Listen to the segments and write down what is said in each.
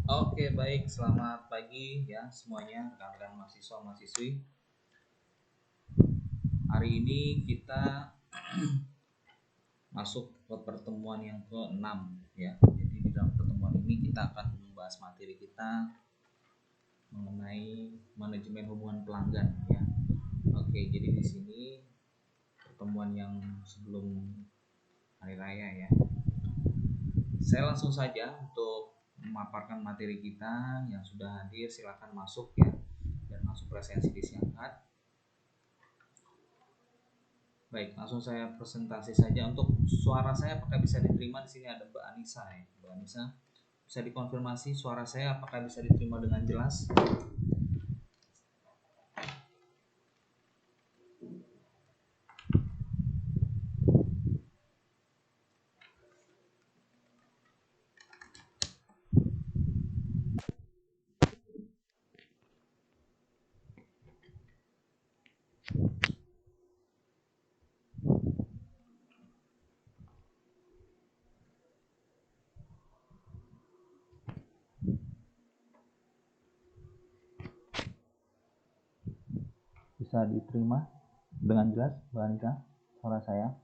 Oke, baik. Selamat pagi ya semuanya, rekan-rekan mahasiswa mahasiswi. Hari ini kita masuk ke pertemuan yang ke-6 ya. Jadi di dalam pertemuan ini kita akan membahas materi kita mengenai manajemen hubungan pelanggan ya. Oke, jadi di sini pertemuan yang sebelum hari raya ya. Saya langsung saja untuk memaparkan materi kita yang sudah hadir, silakan masuk ya dan langsung presensi disiapkan. Baik, langsung saya presentasi saja. Untuk suara saya apakah bisa diterima? Di sini ada Mbak Anissa ya. Mbak Anissa, bisa dikonfirmasi suara saya apakah bisa diterima dengan jelas? Bisa diterima dengan jelas, Mbak Anissa, suara saya?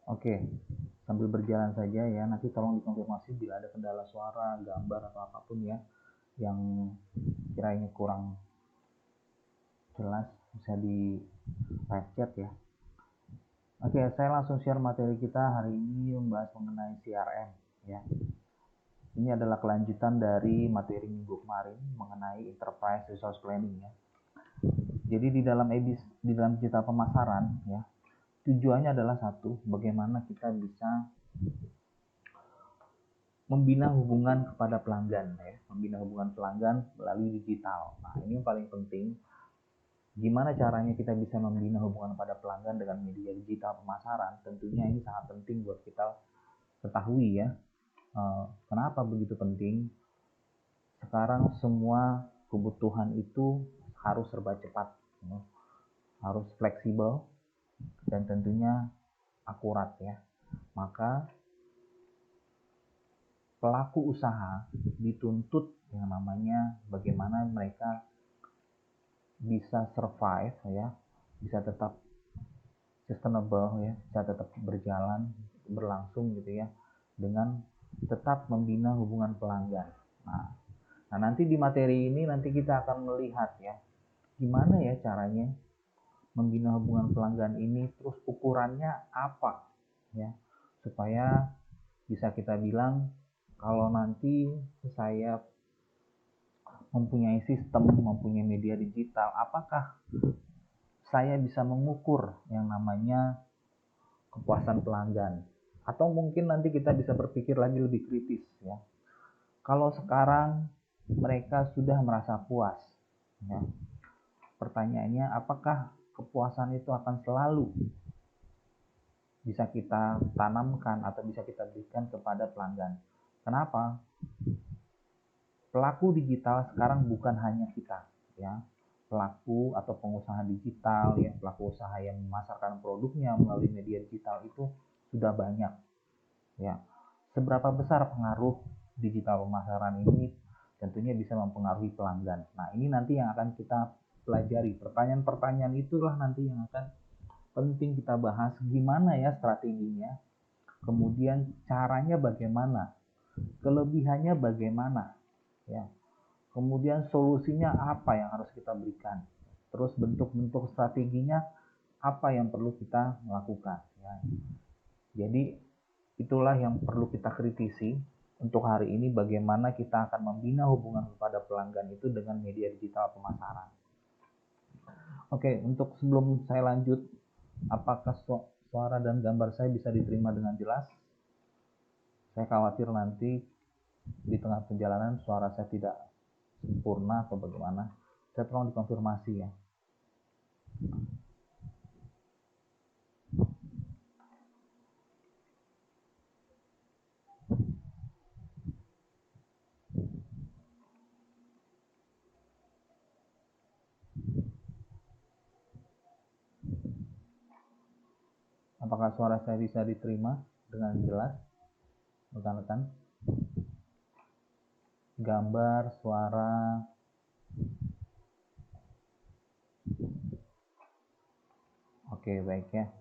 Oke, sambil berjalan saja ya, nanti tolong dikonfirmasi bila ada kendala suara, gambar, atau apapun ya yang kiranya kurang jelas, bisa di live chat ya. Oke, saya langsung share materi kita hari ini membahas mengenai CRM ya. Ini adalah kelanjutan dari materi minggu kemarin mengenai Enterprise Resource Planning ya. Jadi di dalam digital pemasaran ya, tujuannya adalah satu, bagaimana kita bisa membina hubungan kepada pelanggan ya, membina hubungan pelanggan melalui digital. Nah, ini yang paling penting. Gimana caranya kita bisa membina hubungan pada pelanggan dengan media digital pemasaran? Tentunya ini sangat penting buat kita ketahui ya. Kenapa begitu penting? Sekarang semua kebutuhan itu harus serba cepat, ya. Harus fleksibel dan tentunya akurat ya. Maka pelaku usaha dituntut yang namanya bagaimana mereka bisa survive ya, bisa tetap sustainable ya, bisa tetap berjalan, berlangsung gitu ya, dengan tetap membina hubungan pelanggan. Nah, nanti di materi ini nanti kita akan melihat ya, gimana ya caranya membina hubungan pelanggan ini, terus ukurannya apa ya, supaya bisa kita bilang kalau nanti saya mempunyai sistem, mempunyai media digital, apakah saya bisa mengukur yang namanya kepuasan pelanggan? Atau mungkin nanti kita bisa berpikir lagi lebih kritis ya. Kalau sekarang mereka sudah merasa puas ya, pertanyaannya apakah kepuasan itu akan selalu bisa kita tanamkan atau bisa kita berikan kepada pelanggan? Kenapa? Pelaku digital sekarang bukan hanya kita ya, pelaku atau pengusaha digital ya, pelaku usaha yang memasarkan produknya melalui media digital itu sudah banyak ya. Seberapa besar pengaruh digital pemasaran ini? Tentunya bisa mempengaruhi pelanggan. Nah, ini nanti yang akan kita pelajari. Pertanyaan-pertanyaan itulah nanti yang akan penting kita bahas, gimana ya strateginya, kemudian caranya bagaimana, kelebihannya bagaimana ya, kemudian solusinya apa yang harus kita berikan, terus bentuk-bentuk strateginya apa yang perlu kita lakukan ya. Jadi itulah yang perlu kita kritisi untuk hari ini, bagaimana kita akan membina hubungan kepada pelanggan itu dengan media digital pemasaran. Oke, untuk sebelum saya lanjut, apakah suara dan gambar saya bisa diterima dengan jelas? Saya khawatir nanti di tengah perjalanan suara saya tidak sempurna atau bagaimana. Saya tolong dikonfirmasi ya. Apakah suara saya bisa diterima dengan jelas, rekan-rekan? Gambar, suara. Oke, baik ya.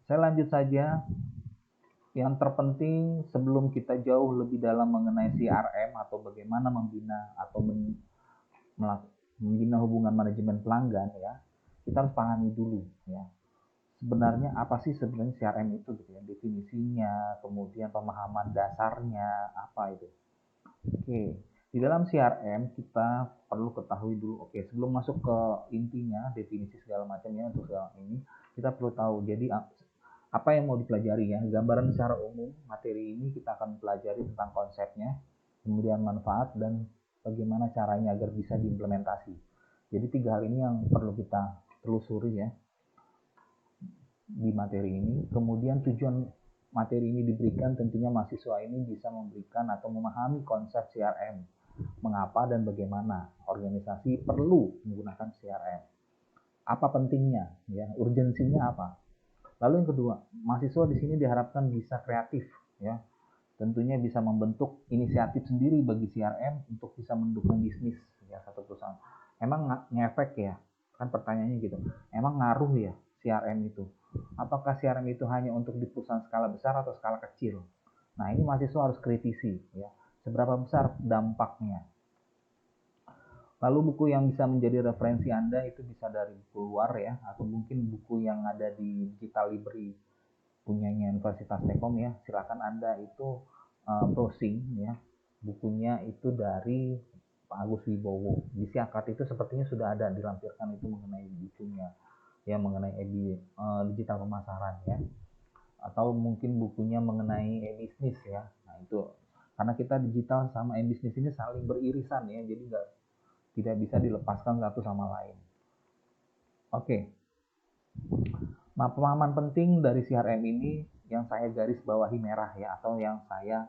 Saya lanjut saja. Yang terpenting sebelum kita jauh lebih dalam mengenai CRM atau bagaimana membina atau membina hubungan manajemen pelanggan ya, kita harus pahami dulu ya. Sebenarnya apa sih sebenarnya CRM itu gitu ya, definisinya, kemudian pemahaman dasarnya apa itu. Oke, di dalam CRM kita perlu ketahui dulu, oke, sebelum masuk ke intinya, definisi segala macamnya untuk segala ini, kita perlu tahu, jadi apa yang mau dipelajari ya, gambaran secara umum, materi ini kita akan pelajari tentang konsepnya, kemudian manfaat, dan bagaimana caranya agar bisa diimplementasi. Jadi 3 hal ini yang perlu kita telusuri ya, di materi ini. Kemudian tujuan materi ini diberikan tentunya mahasiswa ini bisa memberikan atau memahami konsep CRM, mengapa dan bagaimana organisasi perlu menggunakan CRM, apa pentingnya ya, urgensinya apa. Lalu yang kedua, mahasiswa di sini diharapkan bisa kreatif ya, tentunya bisa membentuk inisiatif sendiri bagi CRM untuk bisa mendukung bisnis ya satu perusahaan. Emang ngefek ya, kan pertanyaannya gitu, emang ngaruh ya CRM itu, apakah CRM itu hanya untuk di perusahaan skala besar atau skala kecil. Nah ini mahasiswa harus kritisi ya, seberapa besar dampaknya. Lalu buku yang bisa menjadi referensi Anda itu bisa dari buku luar ya, atau mungkin buku yang ada di digital library punyanya Universitas Telkom ya. Silakan Anda itu browsing ya. Bukunya itu dari Pak Agus Wibowo. Di Siakat itu sepertinya sudah ada dilampirkan itu mengenai bukunya ya, mengenai digital pemasaran ya. Atau mungkin bukunya mengenai e-bisnis ya. Nah, itu karena kita digital sama e-bisnis ini saling beririsan ya, jadi tidak bisa dilepaskan satu sama lain. Oke. Nah, pemahaman penting dari CRM ini yang saya garis bawahi merah ya, atau yang saya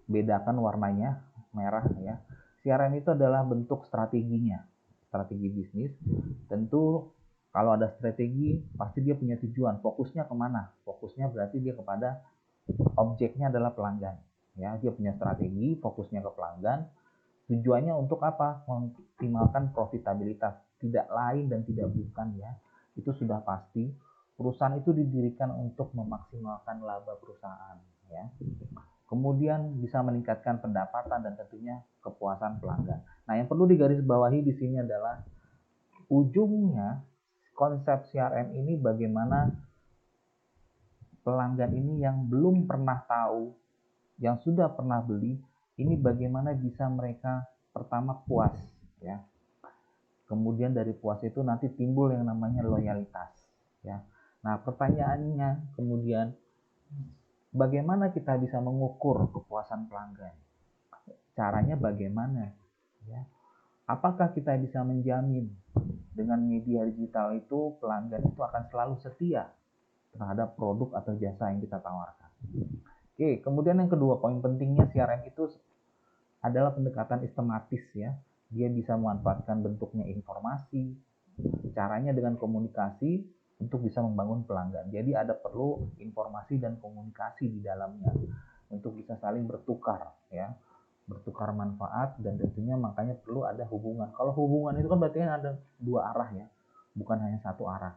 bedakan warnanya merah ya. CRM itu adalah bentuk strateginya, strategi bisnis. Tentu kalau ada strategi pasti dia punya tujuan, fokusnya kemana? Fokusnya berarti dia kepada objeknya adalah pelanggan ya. Dia punya strategi, fokusnya ke pelanggan. Tujuannya untuk apa? Mengoptimalkan profitabilitas, tidak lain dan tidak bukan ya. Itu sudah pasti. Perusahaan itu didirikan untuk memaksimalkan laba perusahaan ya. Kemudian bisa meningkatkan pendapatan dan tentunya kepuasan pelanggan. Nah, yang perlu digarisbawahi di sini adalah ujungnya konsep CRM ini bagaimana pelanggan ini yang belum pernah tahu, yang sudah pernah beli, ini bagaimana bisa mereka pertama puas ya. Kemudian dari puas itu nanti timbul yang namanya loyalitas ya. Nah, pertanyaannya kemudian bagaimana kita bisa mengukur kepuasan pelanggan? Caranya bagaimana ya? Apakah kita bisa menjamin dengan media digital itu pelanggan itu akan selalu setia terhadap produk atau jasa yang kita tawarkan? Oke, kemudian yang kedua, poin pentingnya CRM itu adalah pendekatan sistematis ya. Dia bisa memanfaatkan bentuknya informasi, caranya dengan komunikasi untuk bisa membangun pelanggan. Jadi ada perlu informasi dan komunikasi di dalamnya untuk bisa saling bertukar ya, bertukar manfaat, dan tentunya makanya perlu ada hubungan. Kalau hubungan itu kan berarti ada dua arah ya, bukan hanya satu arah.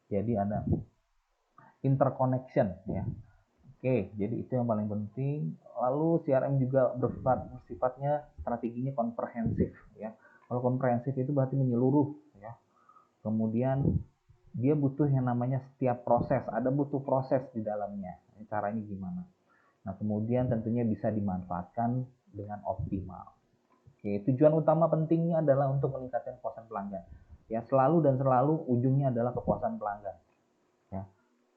Jadi ada interconnection ya. Oke, jadi itu yang paling penting. Lalu CRM juga bersifatnya strateginya komprehensif ya. Kalau komprehensif itu berarti menyeluruh ya. Kemudian dia butuh yang namanya setiap proses, ada butuh proses di dalamnya. Caranya gimana? Nah, kemudian tentunya bisa dimanfaatkan dengan optimal. Oke, tujuan utama pentingnya adalah untuk meningkatkan kepuasan pelanggan. Ya, selalu dan selalu ujungnya adalah kepuasan pelanggan. Ya.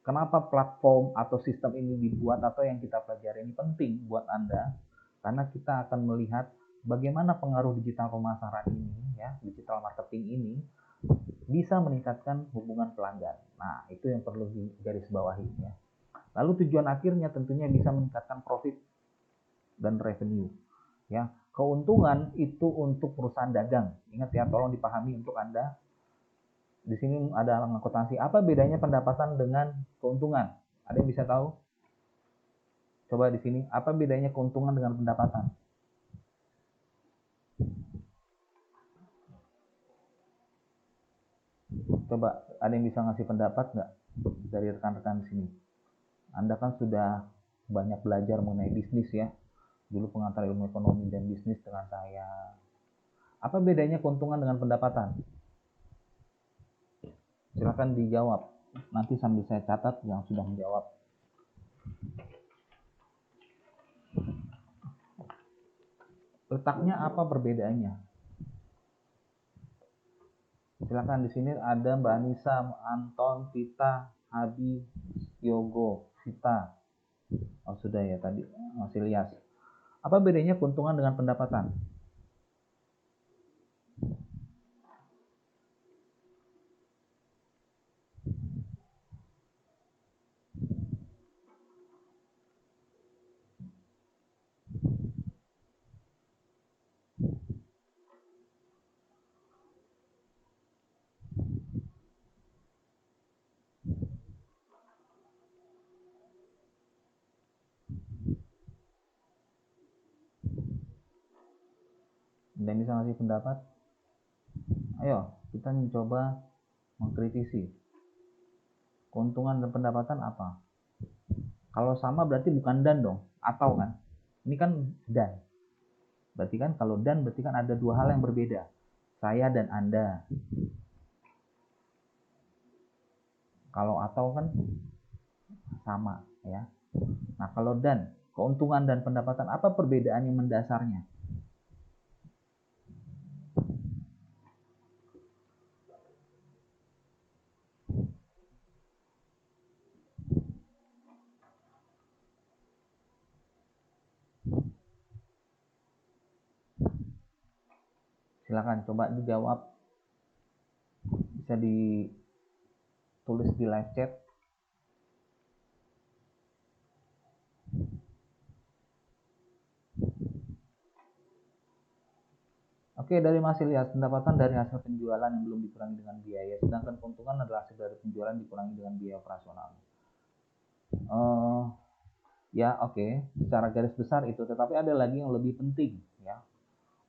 Kenapa platform atau sistem ini dibuat atau yang kita pelajari ini penting buat Anda? Karena kita akan melihat bagaimana pengaruh digital pemasaran ini, ya, digital marketing ini bisa meningkatkan hubungan pelanggan. Nah, itu yang perlu digarisbawahi ya. Lalu tujuan akhirnya tentunya bisa meningkatkan profit dan revenue. Ya, keuntungan itu untuk perusahaan dagang. Ingat ya, tolong dipahami untuk Anda Di sini ada akuntansi. Apa bedanya pendapatan dengan keuntungan? Ada yang bisa tahu? Coba di sini, apa bedanya keuntungan dengan pendapatan? Coba ada yang bisa ngasih pendapat nggak dari rekan-rekan di sini? Anda kan sudah banyak belajar mengenai bisnis ya. Dulu pengantar ilmu ekonomi dan bisnis dengan saya. Apa bedanya keuntungan dengan pendapatan? Silakan dijawab. Nanti sambil saya catat yang sudah menjawab. Letaknya apa perbedaannya? Silakan, di sini ada Mbak Anissa, Anton, Tita, Abi, Yogo, Vita. Oh sudah ya tadi, masih lihat. Apa bedanya keuntungan dengan pendapatan? Anda bisa ngasih pendapat? Ayo, kita mencoba mengkritisi. Keuntungan dan pendapatan apa? Kalau sama berarti bukan dan dong, atau kan? Ini kan dan. Berarti kan kalau dan berarti kan ada dua hal yang berbeda. Saya dan Anda. Kalau atau kan sama ya. Nah, kalau dan, keuntungan dan pendapatan apa perbedaan yang mendasarnya? Silakan coba dijawab. Bisa ditulis di live chat. Oke, dari Mas Ilyas, pendapatan dari hasil penjualan yang belum dikurangi dengan biaya, sedangkan keuntungan adalah hasil dari penjualan dikurangi dengan biaya operasional. Ya, oke, secara garis besar itu, tetapi ada lagi yang lebih penting, ya.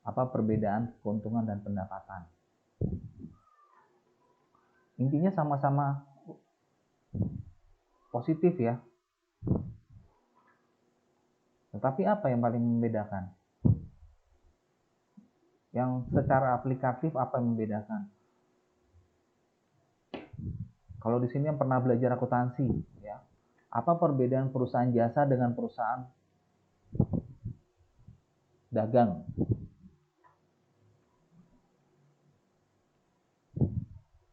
Apa perbedaan keuntungan dan pendapatan? Intinya sama-sama positif ya. Tetapi apa yang paling membedakan? Yang secara aplikatif apa yang membedakan? Kalau di sini yang pernah belajar akuntansi, ya, apa perbedaan perusahaan jasa dengan perusahaan dagang?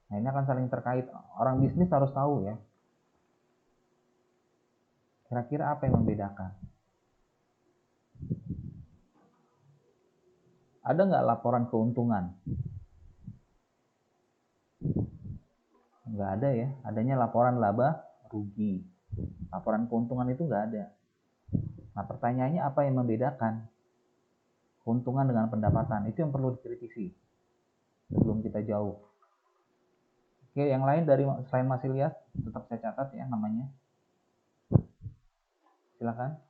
Nah, ini akan saling terkait. Orang bisnis harus tahu ya. Kira-kira apa yang membedakan? Ada nggak laporan keuntungan? Nggak ada ya. Adanya laporan laba rugi. Laporan keuntungan itu nggak ada. Nah, pertanyaannya apa yang membedakan keuntungan dengan pendapatan? Itu yang perlu dikritisi sebelum kita jauh. Oke, yang lain dari selain Mas Ilyas, tetap saya catat ya namanya. Silakan.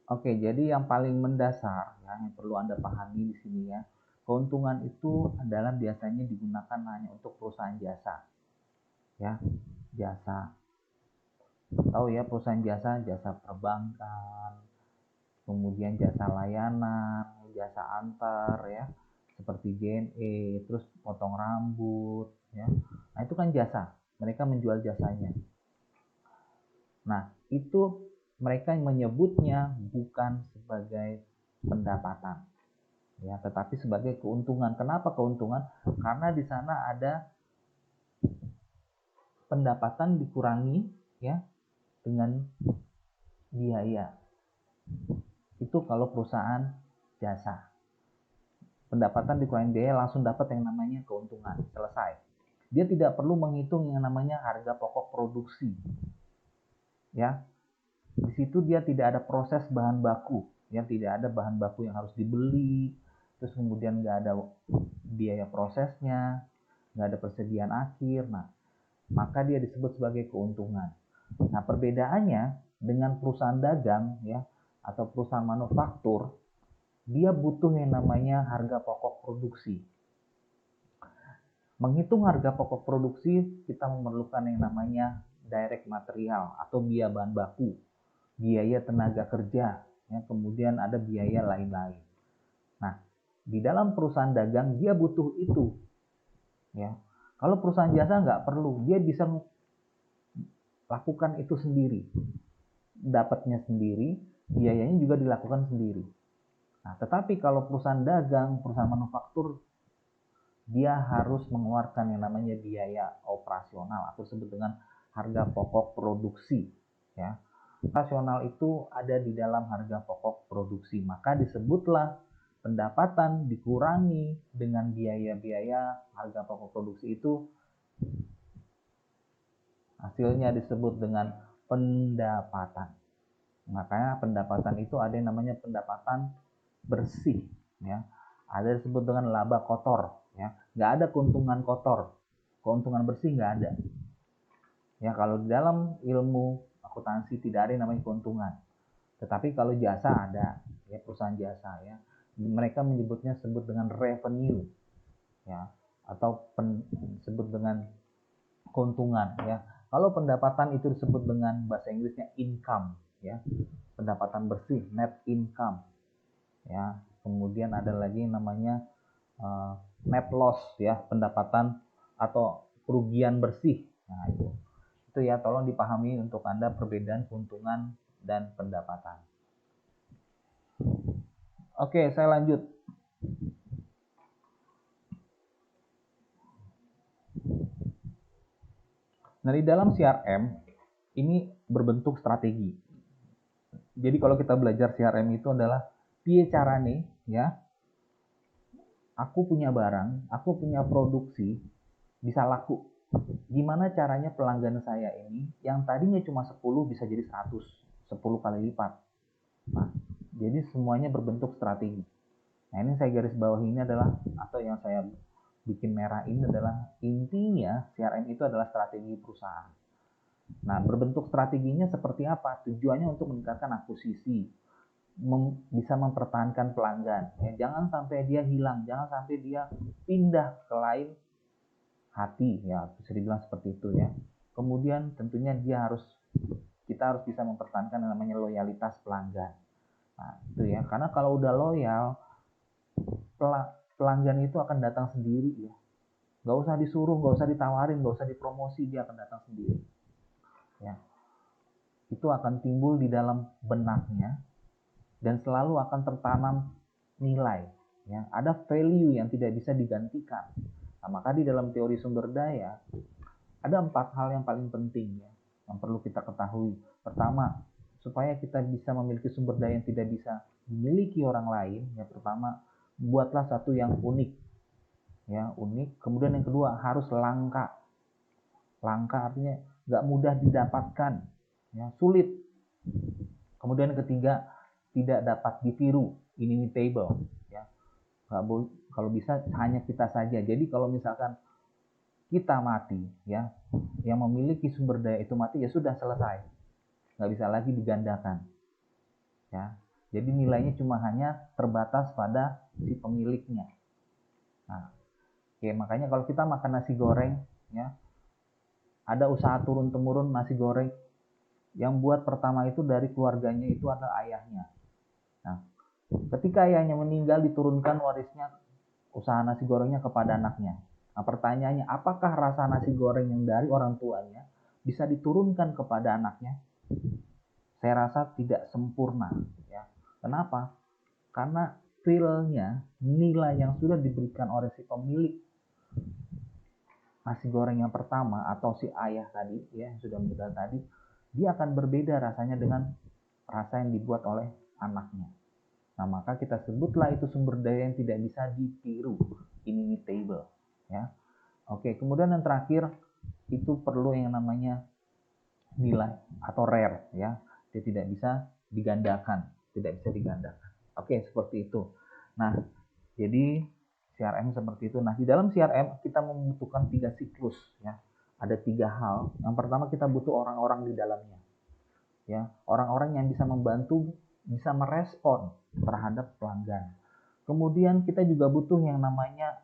Oke, jadi yang paling mendasar ya, yang perlu Anda pahami di sini ya, keuntungan itu adalah biasanya digunakan hanya untuk perusahaan jasa. Ya, jasa. Tahu ya perusahaan jasa, jasa perbankan, kemudian jasa layanan, jasa antar ya, seperti JNE, terus potong rambut ya. Nah, itu kan jasa. Mereka menjual jasanya. Nah, itu mereka menyebutnya bukan sebagai pendapatan ya, tetapi sebagai keuntungan. Kenapa keuntungan? Karena di sana ada pendapatan dikurangi ya dengan biaya. Itu kalau perusahaan jasa. Pendapatan dikurangi biaya, langsung dapat yang namanya keuntungan. Selesai. Dia tidak perlu menghitung yang namanya harga pokok produksi. Ya. Di situ dia tidak ada proses bahan baku. Ya, tidak ada bahan baku yang harus dibeli. Terus kemudian nggak ada biaya prosesnya, nggak ada persediaan akhir. Nah, maka dia disebut sebagai keuntungan. Nah, perbedaannya dengan perusahaan dagang ya atau perusahaan manufaktur, dia butuh yang namanya harga pokok produksi. Menghitung harga pokok produksi, kita memerlukan yang namanya direct material atau biaya bahan baku, biaya tenaga kerja, ya, kemudian ada biaya lain-lain. Nah, di dalam perusahaan dagang dia butuh itu, ya. Kalau perusahaan jasa nggak perlu, dia bisa lakukan itu sendiri, dapatnya sendiri, biayanya juga dilakukan sendiri. Nah, tetapi kalau perusahaan dagang, perusahaan manufaktur, dia harus mengeluarkan yang namanya biaya operasional atau disebut dengan harga pokok produksi. Ya, operasional itu ada di dalam harga pokok produksi, maka disebutlah pendapatan dikurangi dengan biaya-biaya harga pokok produksi itu, hasilnya disebut dengan pendapatan. Makanya pendapatan itu ada yang namanya pendapatan bersih, ya. Ada disebut dengan laba kotor, ya. Nggak ada keuntungan kotor, keuntungan bersih nggak ada. Ya, kalau di dalam ilmu akuntansi tidak ada yang namanya keuntungan. Tetapi kalau jasa ada, ya, perusahaan jasa, ya. Mereka menyebutnya sebut dengan revenue, ya, atau disebut dengan keuntungan, ya. Kalau pendapatan itu disebut dengan bahasa Inggrisnya income, ya. Pendapatan bersih, net income, ya. Kemudian ada lagi yang namanya net loss, ya, pendapatan atau kerugian bersih. Nah, itu ya, tolong dipahami untuk Anda perbedaan keuntungan dan pendapatan. Oke, saya lanjut. Nah, di dalam CRM ini berbentuk strategi. Jadi kalau kita belajar CRM itu adalah piye carane, ya, aku punya barang, aku punya produksi bisa laku. Gimana caranya pelanggan saya ini yang tadinya cuma 10 bisa jadi 100, 10 kali lipat. Nah, jadi semuanya berbentuk strategi. Nah, ini saya garis bawah ini adalah, atau yang saya bikin merah ini adalah intinya CRM itu adalah strategi perusahaan. Nah, berbentuk strateginya seperti apa? Tujuannya untuk meningkatkan akuisisi, bisa mempertahankan pelanggan. Ya, jangan sampai dia hilang, jangan sampai dia pindah ke lain hati, ya, bisa dibilang seperti itu, ya. Kemudian tentunya kita harus bisa mempertahankan yang namanya loyalitas pelanggan. Nah, itu ya, karena kalau udah loyal, pelanggan itu akan datang sendiri, ya. Nggak usah disuruh, nggak usah ditawarin, nggak usah dipromosi, dia akan datang sendiri. Ya, itu akan timbul di dalam benaknya dan selalu akan tertanam nilai. Ya, ada value yang tidak bisa digantikan. Nah, maka di dalam teori sumber daya ada 4 hal yang paling penting, ya, yang perlu kita ketahui. Pertama, supaya kita bisa memiliki sumber daya yang tidak bisa dimiliki orang lain, ya, pertama, buatlah satu yang unik, ya, unik. Kemudian yang kedua, harus langka. Langka artinya nggak mudah didapatkan, ya, sulit. Kemudian yang ketiga, tidak dapat ditiru, inimitable, ya. Kalau bisa hanya kita saja. Jadi kalau misalkan kita mati, ya, yang memiliki sumber daya itu mati, ya sudah selesai, nggak bisa lagi digandakan, ya. Jadi nilainya cuma hanya terbatas pada si pemiliknya. Nah, oke, makanya kalau kita makan nasi goreng, ya, ada usaha turun temurun nasi goreng yang buat pertama itu dari keluarganya itu adalah ayahnya. Nah, ketika ayahnya meninggal, diturunkan warisnya usaha nasi gorengnya kepada anaknya. Nah, pertanyaannya, apakah rasa nasi goreng yang dari orang tuanya bisa diturunkan kepada anaknya? Saya rasa tidak sempurna, ya. Kenapa? Karena feel-nya, nilai yang sudah diberikan oleh si pemilik nasi goreng yang pertama atau si ayah tadi, ya, yang sudah meninggal tadi, dia akan berbeda rasanya dengan rasa yang dibuat oleh anaknya. Nah, maka kita sebutlah itu sumber daya yang tidak bisa ditiru, inimitable, ya. Oke, kemudian yang terakhir itu perlu yang namanya nilai atau rare, ya. Dia tidak bisa digandakan, tidak bisa digandakan. Oke, seperti itu. Nah, jadi CRM seperti itu. Nah, di dalam CRM kita membutuhkan 3 siklus, ya. Ada 3 hal. Yang pertama kita butuh orang-orang di dalamnya, ya. Orang-orang yang bisa membantu, bisa merespon terhadap pelanggan. Kemudian kita juga butuh yang namanya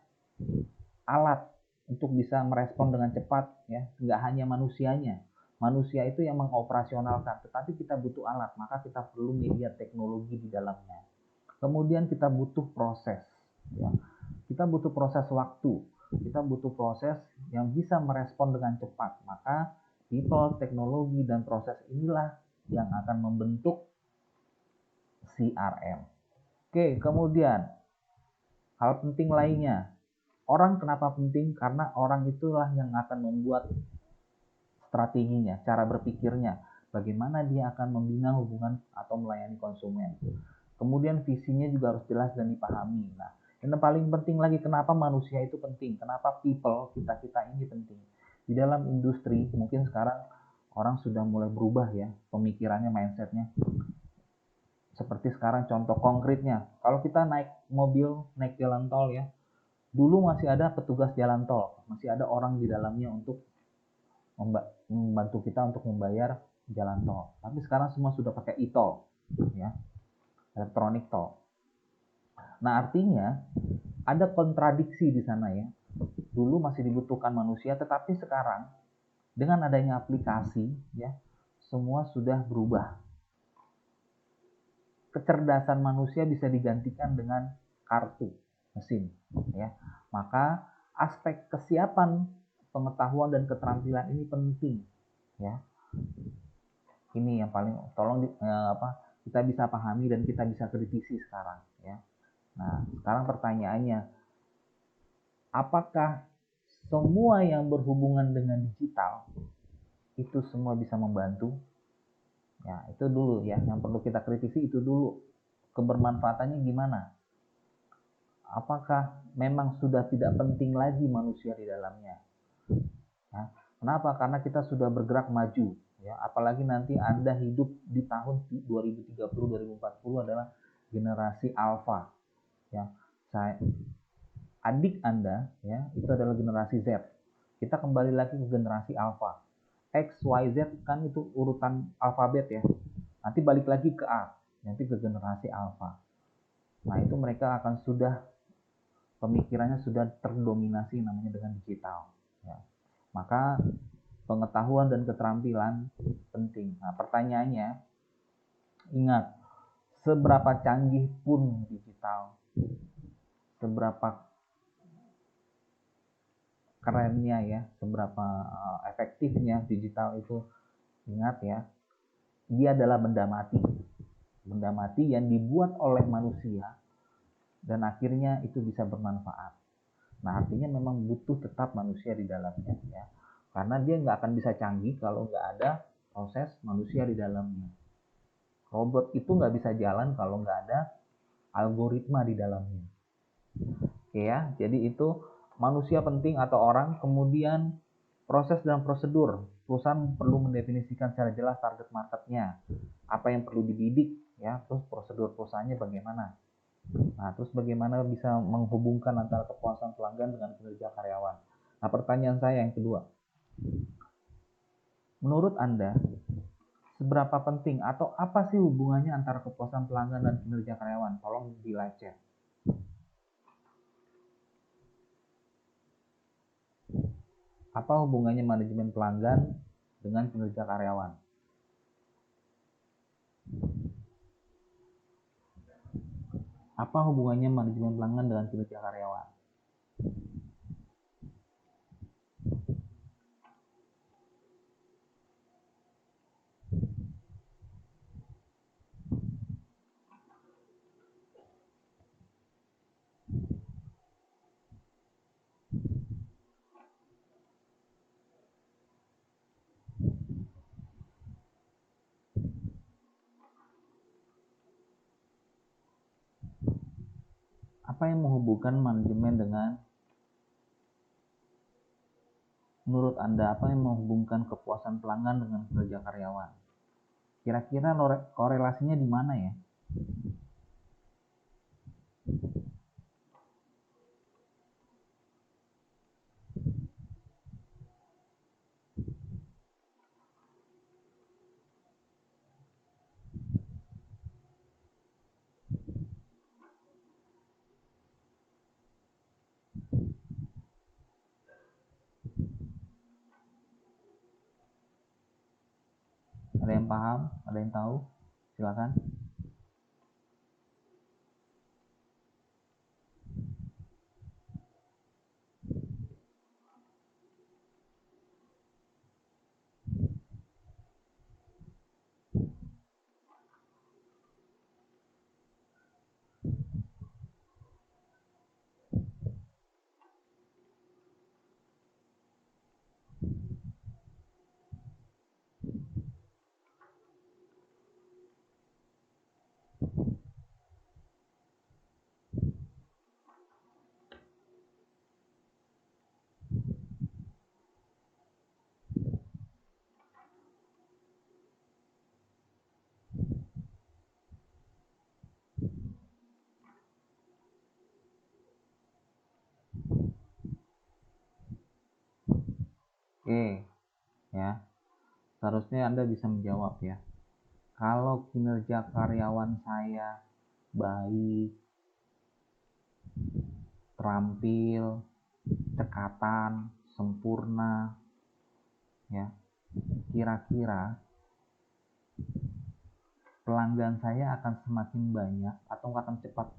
alat untuk bisa merespon dengan cepat, ya. Nggak hanya manusianya. Manusia itu yang mengoperasionalkan, tetapi kita butuh alat, maka kita perlu media teknologi di dalamnya. Kemudian kita butuh proses, ya. Kita butuh proses waktu, kita butuh proses yang bisa merespon dengan cepat. Maka people, teknologi, dan proses inilah yang akan membentuk CRM. Oke, kemudian hal penting lainnya. Orang kenapa penting? Karena orang itulah yang akan membuat strateginya, cara berpikirnya, bagaimana dia akan membina hubungan atau melayani konsumen. Kemudian visinya juga harus jelas dan dipahami. Nah, yang paling penting lagi, kenapa manusia itu penting? Kenapa people, kita ini penting? Di dalam industri, mungkin sekarang orang sudah mulai berubah ya, pemikirannya, mindsetnya. Seperti sekarang contoh konkretnya, kalau kita naik mobil, naik jalan tol ya, dulu masih ada petugas jalan tol, masih ada orang di dalamnya untuk membantu kita untuk membayar jalan tol. Tapi sekarang semua sudah pakai e-tol, ya, elektronik tol. Nah, artinya ada kontradiksi di sana ya. Dulu masih dibutuhkan manusia, tetapi sekarang dengan adanya aplikasi ya, semua sudah berubah. Kecerdasan manusia bisa digantikan dengan kartu mesin ya. Maka aspek kesiapan, pengetahuan dan keterampilan ini penting ya. Ini yang paling tolong kita bisa pahami dan kita bisa kritisi sekarang ya. Nah, sekarang pertanyaannya, apakah semua yang berhubungan dengan digital itu semua bisa membantu? Ya, itu dulu ya, yang perlu kita kritisi itu dulu. Kebermanfaatannya gimana? Apakah memang sudah tidak penting lagi manusia di dalamnya? Ya, kenapa? Karena kita sudah bergerak maju. Ya, apalagi nanti Anda hidup di tahun 2030-2040 adalah generasi alpha. Ya, adik Anda ya, itu adalah generasi Z. Kita kembali lagi ke generasi alpha. X, Y, Z kan itu urutan alfabet ya. Nanti balik lagi ke A, nanti ke generasi alpha. Nah, itu mereka akan sudah pemikirannya sudah terdominasi namanya dengan digital. Ya. Maka pengetahuan dan keterampilan penting. Nah, pertanyaannya, ingat, seberapa canggih pun digital, seberapa kerennya ya, seberapa efektifnya digital itu, ingat ya, dia adalah benda mati. Benda mati yang dibuat oleh manusia dan akhirnya itu bisa bermanfaat. Nah, artinya memang butuh tetap manusia di dalamnya ya. Karena dia nggak akan bisa canggih kalau nggak ada proses manusia di dalamnya. Robot itu nggak bisa jalan kalau nggak ada algoritma di dalamnya. Oke ya, jadi itu manusia penting atau orang, kemudian proses dan prosedur. Perusahaan perlu mendefinisikan secara jelas target marketnya, apa yang perlu dibidik, ya, terus prosedur perusahaannya bagaimana. Nah, terus bagaimana bisa menghubungkan antara kepuasan pelanggan dengan kinerja karyawan. Nah, pertanyaan saya yang kedua, menurut Anda, seberapa penting atau apa sih hubungannya antara kepuasan pelanggan dan kinerja karyawan? Tolong di live chat. Apa hubungannya manajemen pelanggan dengan kinerja karyawan? Apa hubungannya manajemen pelanggan dengan kinerja karyawan? Apa yang menghubungkan manajemen dengan, menurut Anda, apa yang menghubungkan kepuasan pelanggan dengan kinerja karyawan? Kira-kira korelasinya di mana ya? Ada yang paham? Ada yang tahu? Silakan. Oke, ya. Seharusnya Anda bisa menjawab ya. Kalau kinerja karyawan saya baik, terampil, cekatan, sempurna, ya, kira-kira pelanggan saya akan semakin banyak atau akan cepat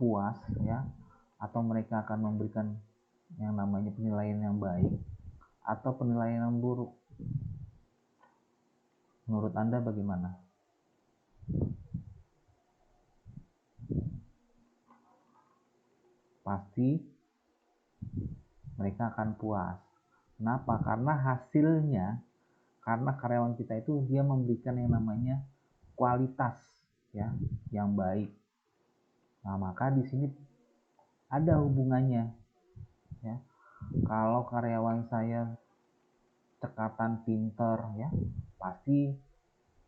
puas, ya, atau mereka akan memberikan yang namanya penilaian yang baik atau penilaian yang buruk. Menurut Anda bagaimana? Pasti mereka akan puas. Kenapa? Karena hasilnya, karena karyawan kita itu dia memberikan yang namanya kualitas, ya, yang baik. Nah, maka di sini ada hubungannya, ya. Kalau karyawan saya cekatan, pinter, ya, pasti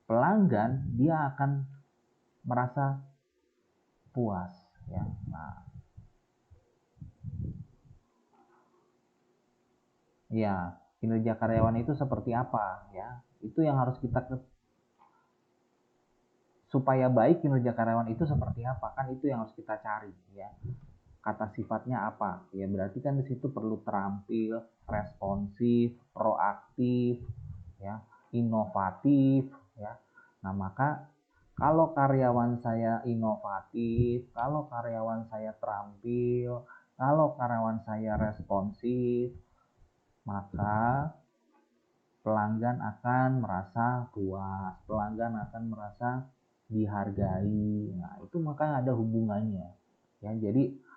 pelanggan dia akan merasa puas, ya. Nah, ya, kinerja karyawan itu seperti apa, ya? Itu yang harus kita supaya baik kinerja karyawan itu seperti apa, kan itu yang harus kita cari, ya. Kata sifatnya apa? Ya berarti kan di situ perlu terampil, responsif, proaktif, ya, inovatif, ya. Nah, maka kalau karyawan saya inovatif, kalau karyawan saya terampil, kalau karyawan saya responsif, maka pelanggan akan merasa puas, pelanggan akan merasa dihargai. Nah, itu maka ada hubungannya. Ya, jadi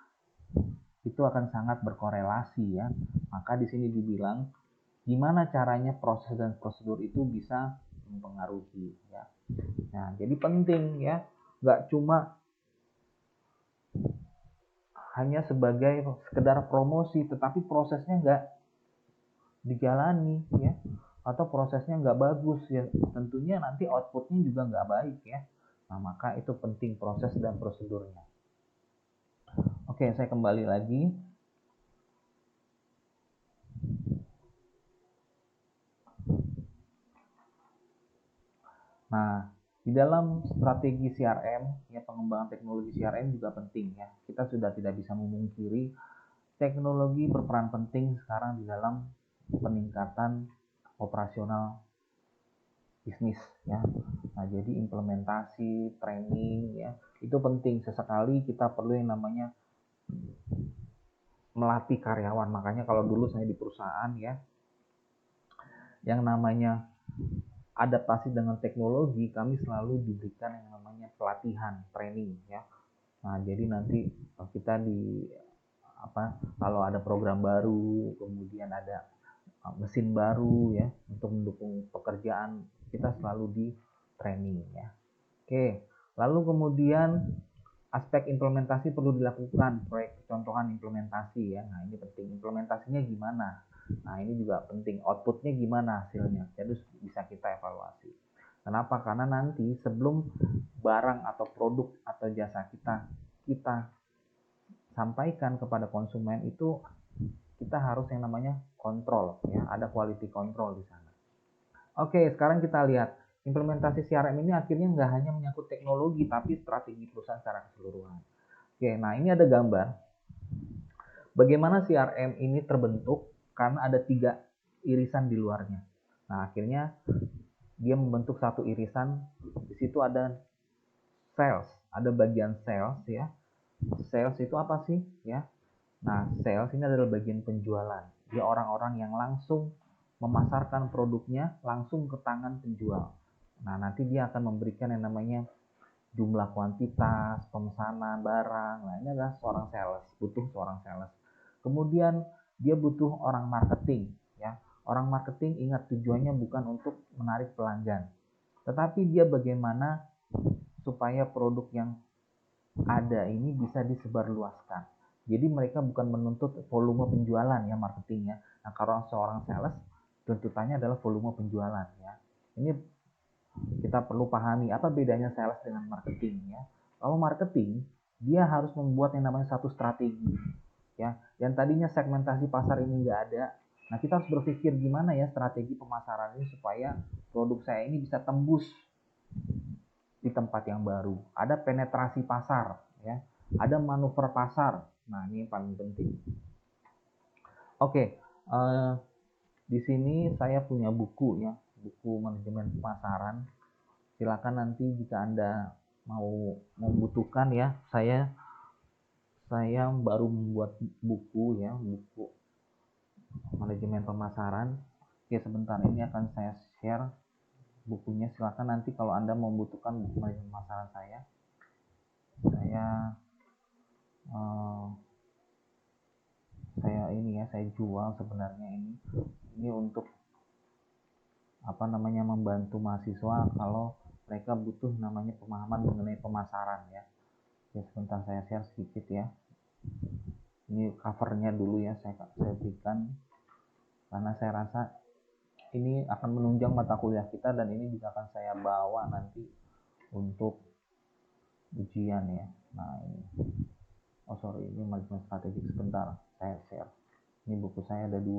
itu akan sangat berkorelasi ya. Maka di sini dibilang gimana caranya proses dan prosedur itu bisa mempengaruhi ya. Nah, jadi penting ya, nggak cuma hanya sebagai sekedar promosi, tetapi prosesnya nggak dijalani ya, atau prosesnya nggak bagus ya, tentunya nanti outputnya juga nggak baik ya. Nah, maka itu penting proses dan prosedurnya. Oke, saya kembali lagi. Nah, di dalam strategi CRM, ya, pengembangan teknologi CRM juga penting ya. Kita sudah tidak bisa memungkiri teknologi berperan penting sekarang di dalam peningkatan operasional bisnis ya. Nah, jadi implementasi, training ya, itu penting. Sesekali kita perlu yang namanya melatih karyawan. Makanya kalau dulu saya di perusahaan ya, yang namanya adaptasi dengan teknologi, kami selalu diberikan yang namanya pelatihan, training ya. Nah, jadi nanti kita di apa, kalau ada program baru, kemudian ada mesin baru ya untuk mendukung pekerjaan, kita selalu di training ya. Oke, lalu kemudian Aspek implementasi perlu dilakukan, proyek contohan implementasi ya. Nah ini penting, implementasinya gimana. Nah ini juga penting, outputnya gimana hasilnya, jadi bisa kita evaluasi. Kenapa? Karena nanti sebelum barang atau produk atau jasa kita sampaikan kepada konsumen itu, kita harus yang namanya kontrol ya, ada quality control di sana. Oke, sekarang kita lihat implementasi CRM ini akhirnya nggak hanya menyangkut teknologi tapi strategi perusahaan secara keseluruhan. Oke, nah ini ada gambar bagaimana CRM ini terbentuk karena ada 3 irisan di luarnya. Nah, akhirnya dia membentuk satu irisan. Di situ ada sales, ada bagian sales ya. Sales itu apa sih ya? Nah, sales ini adalah bagian penjualan. Dia orang-orang yang langsung memasarkan produknya langsung ke tangan penjual. Nah, nanti dia akan memberikan yang namanya jumlah kuantitas, pemesanan barang. Nah, ini adalah seorang sales, butuh seorang sales. Kemudian dia butuh orang marketing ya. Orang marketing ingat tujuannya bukan untuk menarik pelanggan, tetapi dia bagaimana supaya produk yang ada ini bisa disebarluaskan. Jadi mereka bukan menuntut volume penjualan ya marketingnya. Nah, kalau seorang sales tuntutannya adalah volume penjualan ya. Ini kita perlu pahami apa bedanya sales dengan marketing ya. Kalau marketing dia harus membuat yang namanya satu strategi ya. Yang tadinya segmentasi pasar ini nggak ada. Nah, kita harus berpikir gimana ya strategi pemasaran ini supaya produk saya ini bisa tembus di tempat yang baru. Ada penetrasi pasar ya. Ada manuver pasar. Nah, ini yang paling penting. Oke, di sini saya punya buku ya, buku manajemen pemasaran. Silakan nanti jika Anda mau membutuhkan ya, saya baru membuat buku ya, buku manajemen pemasaran. Oke, sebentar ini akan saya share bukunya. Silakan nanti kalau Anda membutuhkan buku manajemen pemasaran saya ini ya, saya jual sebenarnya ini untuk apa namanya membantu mahasiswa kalau mereka butuh namanya pemahaman mengenai pemasaran ya. Oke, sebentar saya share sedikit ya. Ini covernya dulu ya, saya berikan karena saya rasa ini akan menunjang mata kuliah kita dan ini juga akan saya bawa nanti untuk ujian ya. Nah ini, oh sorry, ini manajemen strategik. Sebentar saya share. Ini buku saya ada 2,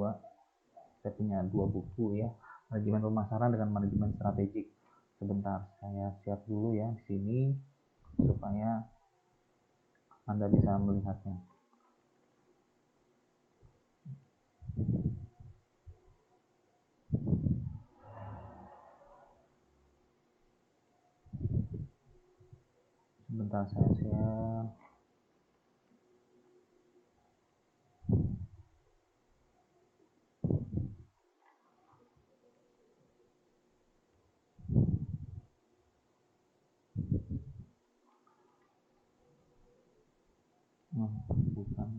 saya punya 2 buku ya, manajemen pemasaran dengan manajemen strategik. Sebentar saya share dulu ya di sini supaya Anda bisa melihatnya. Sebentar saya share. Bukan.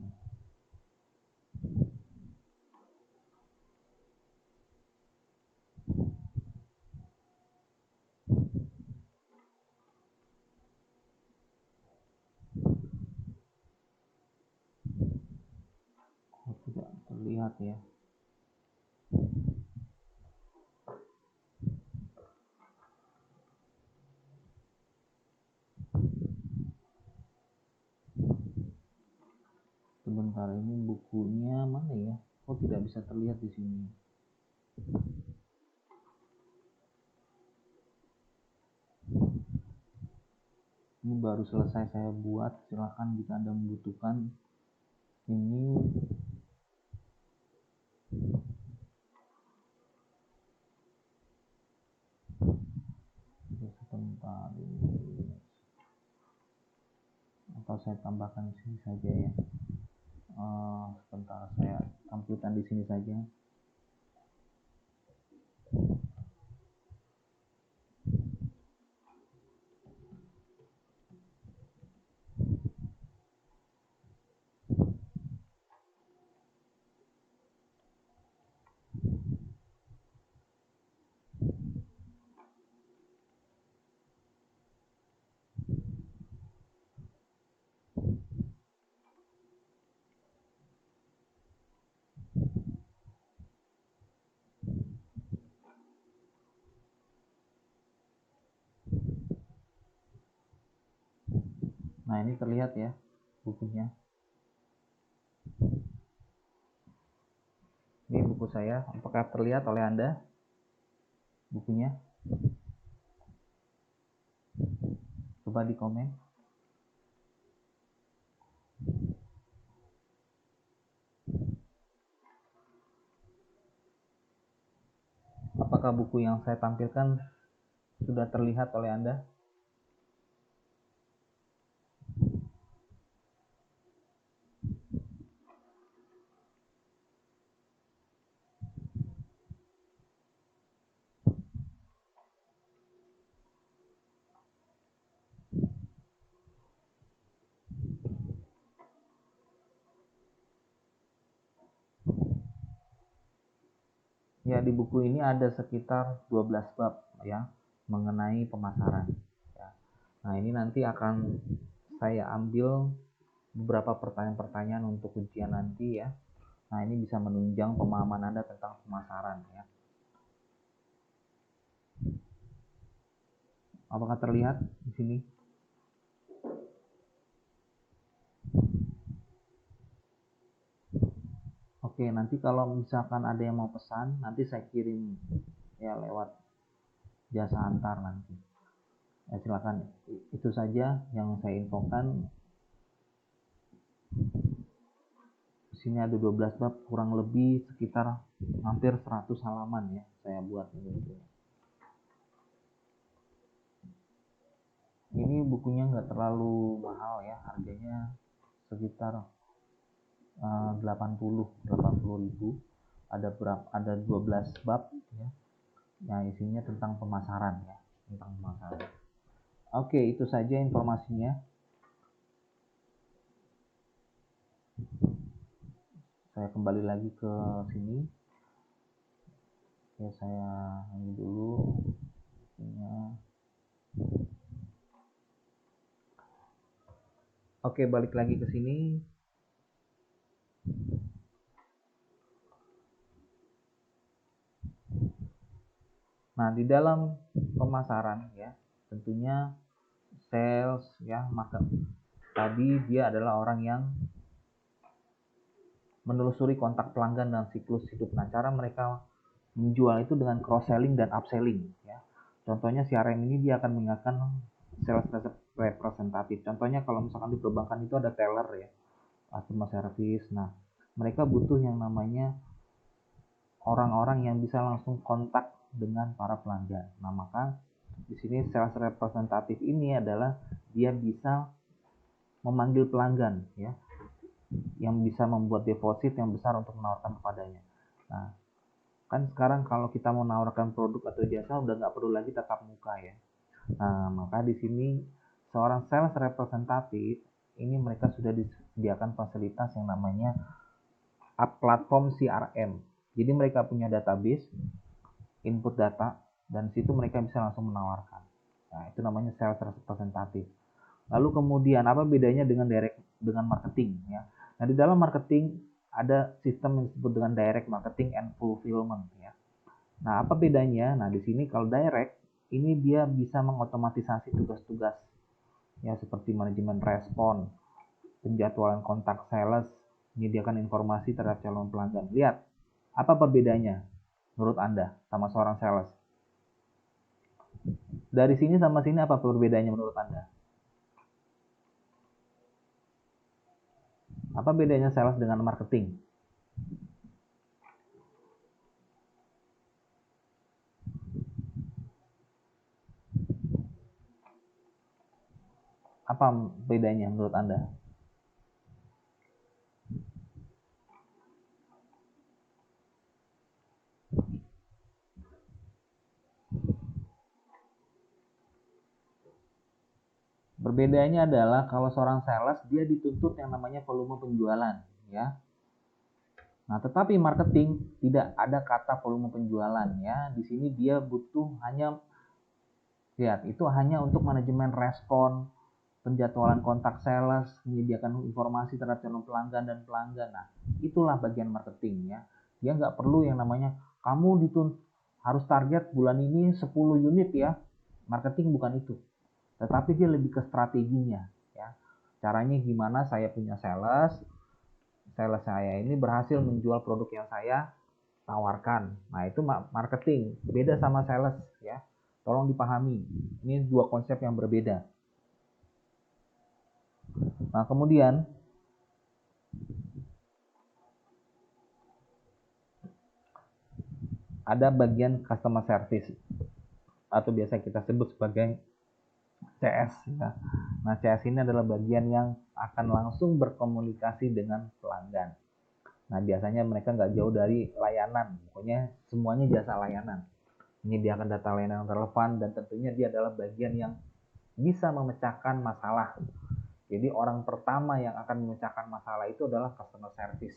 Oh, tidak terlihat ya. Sebentar ini bukunya mana ya? Oh, tidak bisa terlihat di sini. Ini baru selesai saya buat. Silakan jika Anda membutuhkan. Ini sebentar ini. Atau saya tambahkan di sini saja ya. Sebentar saya tampilkan di sini saja. Nah, ini terlihat ya bukunya. Ini buku saya. Apakah terlihat oleh Anda bukunya? Coba di komen. Apakah buku yang saya tampilkan sudah terlihat oleh Anda? Ya, di buku ini ada sekitar 12 bab ya mengenai pemasaran. Ya. Nah, ini nanti akan saya ambil beberapa pertanyaan-pertanyaan untuk ujian nanti ya. Nah, ini bisa menunjang pemahaman Anda tentang pemasaran ya. Apakah terlihat di sini? Oke, nanti kalau misalkan ada yang mau pesan, nanti saya kirim ya lewat jasa antar nanti. Ya, silakan. Itu saja yang saya infokan. Di sini ada 12 bab, kurang lebih sekitar hampir 100 halaman ya saya buat ini. Ini bukunya nggak terlalu mahal ya, harganya sekitar 80 ribu. Ada 12 bab ya. Yang isinya tentang pemasaran ya, tentang pemasaran. Oke, itu saja informasinya. Saya kembali lagi ke sini. Oke, saya ini dulu. Oke, balik lagi ke sini. Nah, di dalam pemasaran ya, tentunya sales ya, maka tadi dia adalah orang yang menelusuri kontak pelanggan dan siklus hidup. Nah, cara mereka menjual itu dengan cross selling dan upselling ya. Contohnya CRM ini dia akan mengingatkan sales representatif. Contohnya kalau misalkan di perbankan itu ada teller ya, customer service. Nah, mereka butuh yang namanya orang-orang yang bisa langsung kontak dengan para pelanggan. Nah, maka di sini sales representatif ini adalah dia bisa memanggil pelanggan ya, yang bisa membuat deposit yang besar untuk menawarkan kepadanya. Nah, kan sekarang kalau kita mau menawarkan produk atau jasa udah nggak perlu lagi tatap muka ya. Nah, maka di sini seorang sales representatif ini mereka sudah disediakan fasilitas yang namanya platform CRM. Jadi mereka punya database, input data, dan situ mereka bisa langsung menawarkan. Nah, itu namanya sales representatif. Lalu kemudian apa bedanya dengan marketing ya? Nah, di dalam marketing ada sistem yang disebut dengan direct marketing and fulfillment ya. Nah, apa bedanya? Nah, di sini kalau direct ini dia bisa mengotomatisasi tugas-tugas ya seperti manajemen respon, penjadwalan kontak sales, menyediakan informasi terhadap calon pelanggan. Lihat, apa perbedaannya menurut Anda sama seorang sales? Dari sini sama sini apa perbedaannya menurut Anda? Apa bedanya sales dengan marketing? Apa bedanya menurut Anda? Perbedaannya adalah kalau seorang sales dia dituntut yang namanya volume penjualan ya. Nah, tetapi marketing tidak ada kata volume penjualan ya. Di sini dia butuh hanya lihat itu hanya untuk manajemen respon, penjadwalan kontak sales, menyediakan informasi terhadap calon pelanggan dan pelanggan. Nah, itulah bagian marketing ya. Dia nggak perlu yang namanya kamu harus target bulan ini 10 unit ya. Marketing bukan itu. Tetapi dia lebih ke strateginya ya. Caranya gimana saya punya sales saya ini berhasil menjual produk yang saya tawarkan. Nah, itu marketing. Beda sama sales ya. Tolong dipahami. Ini dua konsep yang berbeda. Nah, kemudian ada bagian customer service atau biasa kita sebut sebagai CS ya. Nah, CS ini adalah bagian yang akan langsung berkomunikasi dengan pelanggan. Nah, biasanya mereka nggak jauh dari layanan, pokoknya semuanya jasa layanan. Menyediakan data layanan yang relevan dan tentunya dia adalah bagian yang bisa memecahkan masalah. Jadi orang pertama yang akan memecahkan masalah itu adalah customer service.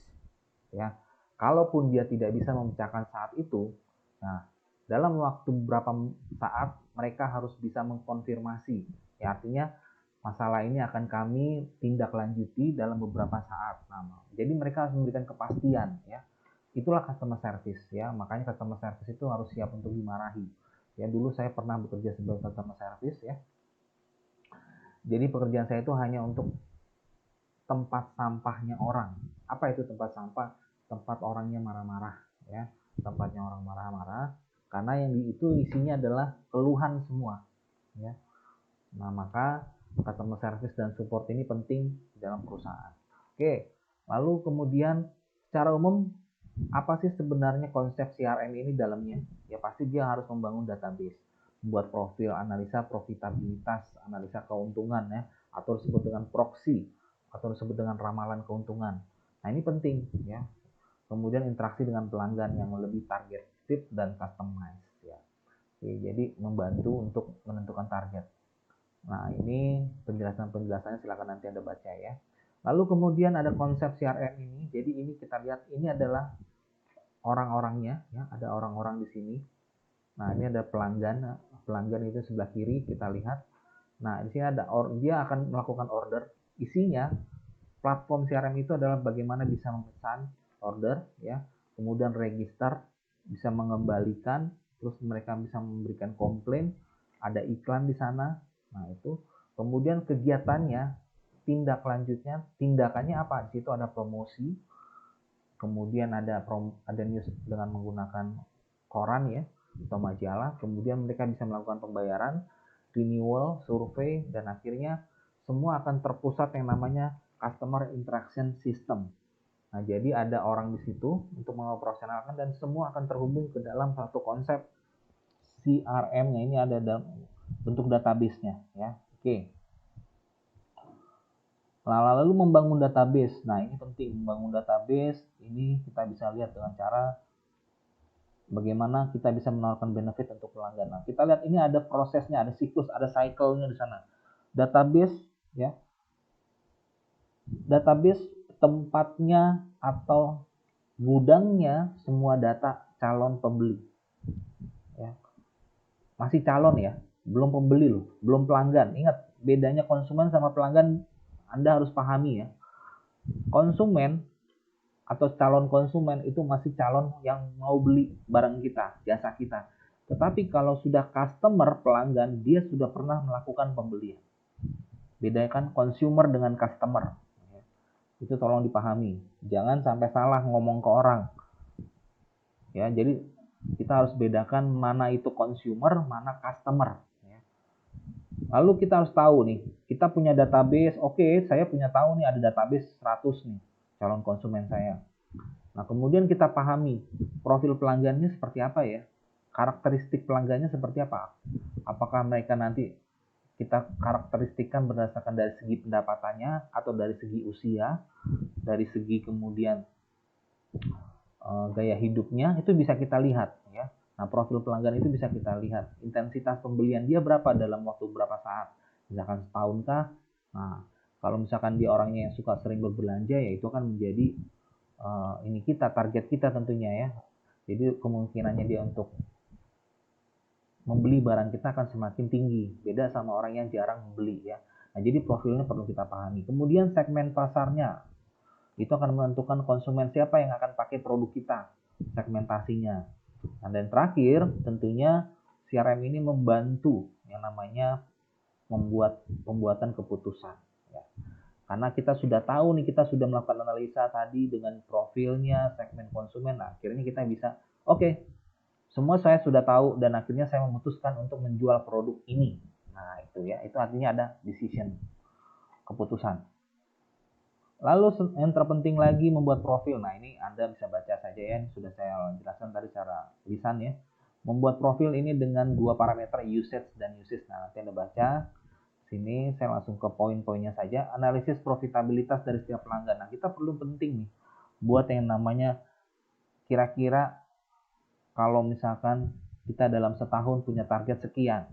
Ya, kalaupun dia tidak bisa memecahkan saat itu, nah dalam waktu beberapa saat mereka harus bisa mengkonfirmasi. Ya, artinya masalah ini akan kami tindak lanjuti dalam beberapa saat. Nah, jadi mereka harus memberikan kepastian ya. Itulah customer service ya. Makanya customer service itu harus siap untuk dimarahi. Ya, dulu saya pernah bekerja sebagai customer service ya. Jadi pekerjaan saya itu hanya untuk tempat sampahnya orang. Apa itu tempat sampah? Tempat orangnya marah-marah ya. Tempatnya orang marah-marah karena yang itu isinya adalah keluhan semua ya. Nah, maka customer service dan support ini penting dalam perusahaan. Oke, lalu kemudian secara umum apa sih sebenarnya konsep CRM ini dalamnya? Ya pasti dia harus membangun database, membuat profil, analisa profitabilitas, analisa keuntungan ya, atau disebut dengan proxy, atau disebut dengan ramalan keuntungan. Nah, ini penting ya. Kemudian interaksi dengan pelanggan yang lebih targeted dan customized ya. Oke, jadi membantu untuk menentukan target. Nah, ini penjelasannya silakan nanti Anda baca ya. Lalu kemudian ada konsep CRM ini. Jadi ini kita lihat ini adalah orang-orangnya ya, ada orang-orang di sini. Nah, ini ada pelanggan. Pelanggan itu sebelah kiri kita lihat. Nah, di sini ada dia akan melakukan order. Isinya platform CRM itu adalah bagaimana bisa memesan order ya, kemudian register, bisa mengembalikan, terus mereka bisa memberikan komplain, ada iklan di sana. Nah, itu kemudian kegiatannya, tindak lanjutnya, tindakannya apa? Di situ ada promosi, kemudian ada news dengan menggunakan koran ya atau majalah, kemudian mereka bisa melakukan pembayaran, renewal, survei, dan akhirnya semua akan terpusat yang namanya customer interaction system. Nah, jadi ada orang di situ untuk mengoperasionalkan dan semua akan terhubung ke dalam satu konsep CRM-nya. Ini ada dalam bentuk database-nya ya. Oke. Lalu membangun database. Nah, ini penting, membangun database. Ini kita bisa lihat dengan cara bagaimana kita bisa menawarkan benefit untuk pelanggan. Nah, kita lihat ini ada prosesnya, ada siklus, ada cycle-nya di sana. Database ya. Database tempatnya atau gudangnya semua data calon pembeli. Ya. Masih calon ya, belum pembeli loh, belum pelanggan. Ingat, bedanya konsumen sama pelanggan Anda harus pahami ya. Konsumen atau calon konsumen itu masih calon yang mau beli barang kita, jasa kita. Tetapi kalau sudah customer, pelanggan, dia sudah pernah melakukan pembelian. Bedakan consumer dengan customer. Itu tolong dipahami. Jangan sampai salah ngomong ke orang. Ya, jadi kita harus bedakan mana itu consumer, mana customer. Lalu kita harus tahu nih, kita punya database, oke, saya punya tahu nih ada database 100 nih, calon konsumen saya. Nah, kemudian kita pahami profil pelanggannya seperti apa ya, karakteristik pelanggannya seperti apa. Apakah mereka nanti kita karakteristikkan berdasarkan dari segi pendapatannya, atau dari segi usia, dari segi kemudian gaya hidupnya, itu bisa kita lihat ya. Nah, profil pelanggan itu bisa kita lihat. Intensitas pembelian dia berapa dalam waktu berapa saat. Misalkan setahun kah? Nah, kalau misalkan dia orangnya yang suka sering berbelanja, ya itu akan menjadi ini kita, target kita tentunya ya. Jadi kemungkinannya dia untuk membeli barang kita akan semakin tinggi. Beda sama orang yang jarang membeli ya. Nah, jadi profilnya perlu kita pahami. Kemudian segmen pasarnya. Itu akan menentukan konsumen siapa yang akan pakai produk kita. Segmentasinya. Nah, dan terakhir tentunya CRM ini membantu yang namanya pembuatan keputusan ya. Karena kita sudah tahu nih, kita sudah melakukan analisa tadi dengan profilnya, segmen konsumen. Nah, akhirnya kita bisa, oke, semua saya sudah tahu dan akhirnya saya memutuskan untuk menjual produk ini. Nah, itu ya, itu artinya ada decision, keputusan. Lalu yang terpenting lagi membuat profil. Nah, ini Anda bisa baca saja ya, ini sudah saya jelaskan tadi secara lisan ya. Membuat profil ini dengan dua parameter usage dan uses. Nah, nanti Anda baca. Sini saya langsung ke poin-poinnya saja. Analisis profitabilitas dari setiap pelanggan. Nah, kita perlu penting nih buat yang namanya kira-kira kalau misalkan kita dalam setahun punya target sekian.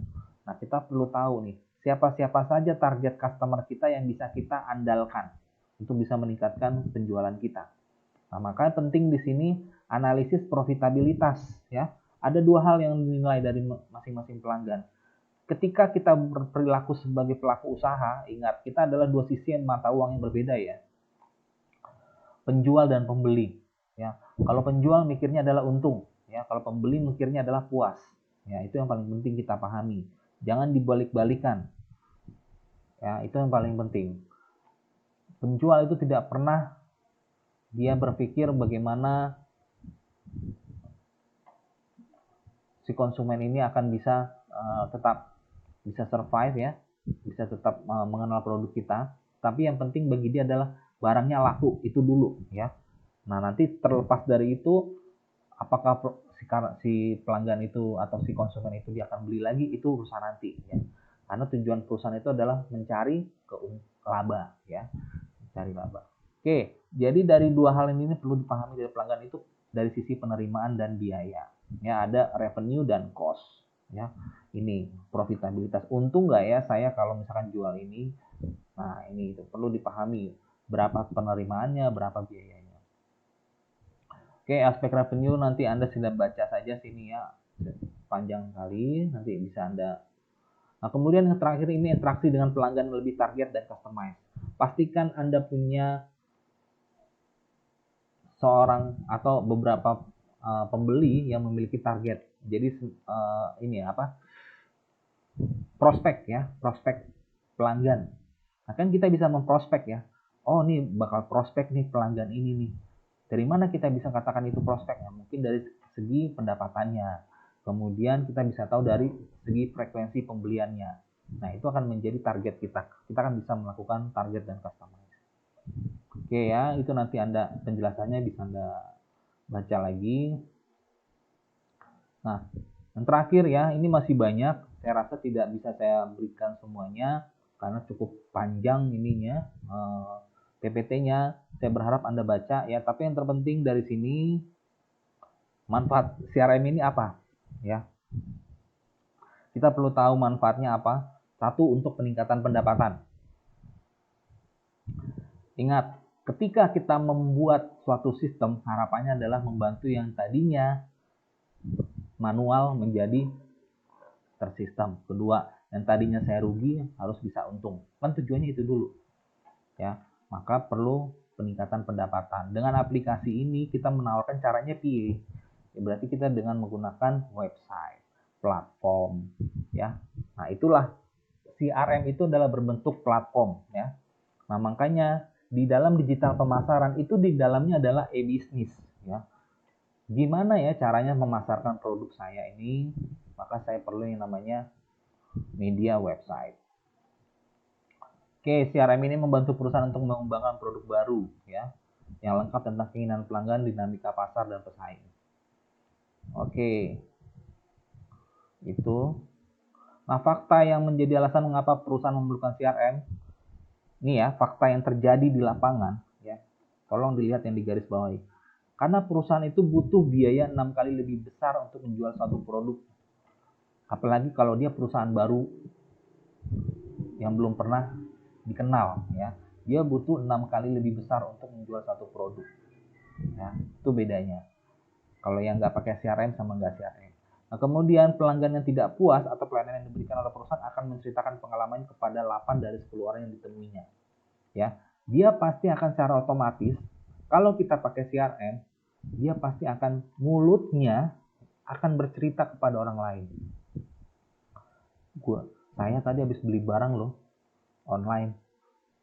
Nah, kita perlu tahu nih siapa-siapa saja target customer kita yang bisa kita andalkan untuk bisa meningkatkan penjualan kita. Nah, makanya penting di sini analisis profitabilitas ya. Ada dua hal yang dinilai dari masing-masing pelanggan. Ketika kita berperilaku sebagai pelaku usaha, ingat, kita adalah dua sisi mata uang yang berbeda ya. Penjual dan pembeli. Ya, kalau penjual mikirnya adalah untung, ya. Kalau pembeli mikirnya adalah puas. Ya, itu yang paling penting kita pahami. Jangan dibalik-balikan. Ya, itu yang paling penting. Penjual itu tidak pernah dia berpikir bagaimana si konsumen ini akan bisa tetap bisa survive ya, bisa tetap mengenal produk kita. Tapi yang penting bagi dia adalah barangnya laku, itu dulu ya. Nah, nanti terlepas dari itu, apakah si pelanggan itu atau si konsumen itu dia akan beli lagi, itu urusan nanti ya. Karena tujuan perusahaan itu adalah mencari laba ya, mencari laba. Oke, jadi dari dua hal ini perlu dipahami dari pelanggan itu dari sisi penerimaan dan biaya. Ya, ada revenue dan cost ya. Ini profitabilitas, untung nggak ya saya kalau misalkan jual ini. Nah, ini itu perlu dipahami berapa penerimaannya, berapa biayanya. Oke, aspek revenue nanti Anda sudah baca saja sini ya, panjang kali, nanti bisa Anda. Nah, kemudian yang terakhir ini interaksi dengan pelanggan lebih target dan customize. Pastikan Anda punya seorang atau beberapa pembeli yang memiliki target. Jadi ini apa? Prospek ya, prospek pelanggan. Nah, kan kita bisa memprospek ya. Oh, nih bakal prospek nih pelanggan ini nih. Dari mana kita bisa katakan itu prospeknya? Mungkin dari segi pendapatannya. Kemudian kita bisa tahu dari segi frekuensi pembeliannya. Nah, itu akan menjadi target kita. Kita akan bisa melakukan target dan customize. Oke ya, itu nanti Anda penjelasannya bisa Anda baca lagi. Nah, yang terakhir ya, ini masih banyak. Saya rasa tidak bisa saya berikan semuanya karena cukup panjang ininya PPT-nya. Saya berharap Anda baca ya. Tapi yang terpenting dari sini, manfaat CRM ini apa? Ya, kita perlu tahu manfaatnya apa. Satu, untuk peningkatan pendapatan. Ingat, ketika kita membuat suatu sistem, harapannya adalah membantu yang tadinya manual menjadi tersistem. Kedua, yang tadinya saya rugi harus bisa untung. Kan tujuannya itu dulu. Ya, maka perlu peningkatan pendapatan. Dengan aplikasi ini kita menawarkan caranya PI. Ya, berarti kita dengan menggunakan website, platform, ya. Nah, itulah CRM itu adalah berbentuk platform, ya. Nah, makanya di dalam digital pemasaran itu di dalamnya adalah e-bisnis, ya. Gimana ya caranya memasarkan produk saya ini? Maka saya perlu yang namanya media website. Oke, CRM ini membantu perusahaan untuk mengembangkan produk baru ya, yang lengkap tentang keinginan pelanggan, dinamika pasar dan pesaing. Oke, itu. Nah, fakta yang menjadi alasan mengapa perusahaan memerlukan CRM, ini ya, fakta yang terjadi di lapangan ya. Tolong dilihat yang di garis bawahi. Karena perusahaan itu butuh biaya 6 kali lebih besar untuk menjual satu produk. Apalagi kalau dia perusahaan baru yang belum pernah dikenal ya, dia butuh 6 kali lebih besar untuk menjual satu produk ya. Itu bedanya kalau yang nggak pakai CRM sama nggak CRM. Nah, kemudian pelanggan yang tidak puas atau pelayanan yang diberikan oleh perusahaan akan menceritakan pengalamannya kepada 8 dari 10 orang yang ditemuinya ya. Dia pasti akan secara otomatis, kalau kita pakai CRM, dia pasti akan mulutnya akan bercerita kepada orang lain. Saya tadi habis beli barang loh online,